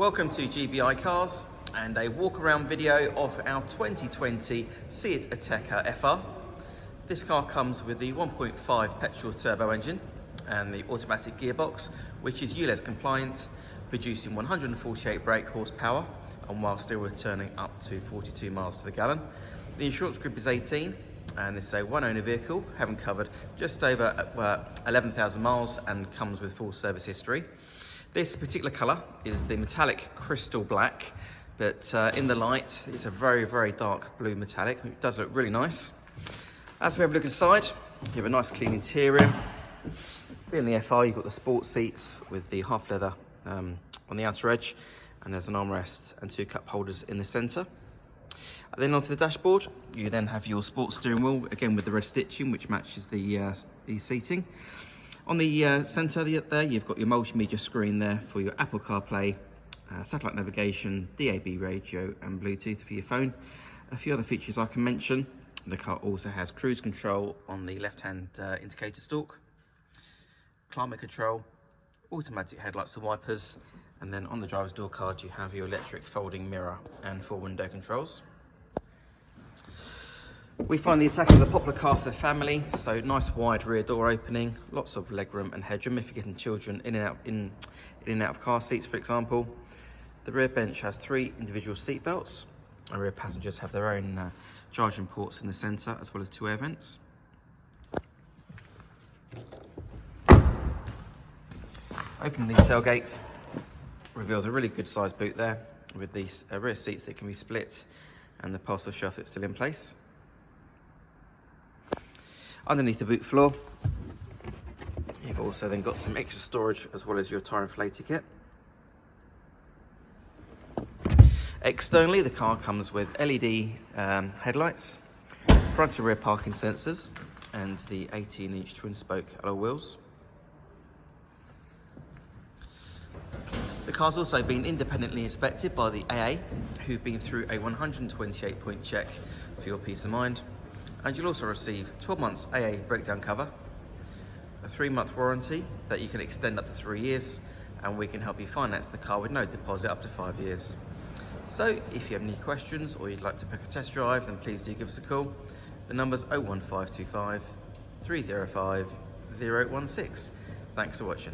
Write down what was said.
Welcome to GBI Cars and a walk around video of our 2020 SEAT Ateca FR. This car comes with the 1.5 petrol turbo engine and the automatic gearbox, which is ULEZ compliant, producing 148 brake horsepower and while still returning up to 42 miles to the gallon. The insurance group is 18 and this is a one owner vehicle, having covered just over 11,000 miles and comes with full service history. This particular colour is the Metallic Crystal Black, but in the light it's a very, very dark blue metallic. It does look really nice. As we have a look inside, you have a nice clean interior. In the FR, you've got the sport seats with the half leather on the outer edge, and there's an armrest and two cup holders in the centre. And then onto the dashboard, you then have your sports steering wheel, again with the red stitching, which matches the seating. On the centre there, you've got your multimedia screen there for your Apple Carplay, satellite navigation, DAB radio and Bluetooth for your phone. A few other features I can mention. The car also has cruise control on the left-hand indicator stalk, climate control, automatic headlights and wipers, and then on the driver's door card you have your electric folding mirror and full window controls. We find the Ateca is a popular car for the family, so nice wide rear door opening, lots of legroom and headroom if you're getting children in and out of car seats, for example. The rear bench has 3 individual seat belts, and rear passengers have their own charging ports in the centre, as well as 2 air vents. Opening the tailgate reveals a really good sized boot there, with these rear seats that can be split and the parcel shelf that's still in place. Underneath the boot floor, you've also then got some extra storage as well as your tyre inflator kit. Externally, the car comes with LED headlights, front and rear parking sensors, and the 18-inch twin-spoke alloy wheels. The car's also been independently inspected by the AA, who've been through a 128-point check for your peace of mind. And you'll also receive 12 months AA breakdown cover, a 3-month warranty that you can extend up to 3 years, and we can help you finance the car with no deposit up to 5 years. So if you have any questions or you'd like to book a test drive, then please do give us a call. The number's 01525 305 016. Thanks for watching.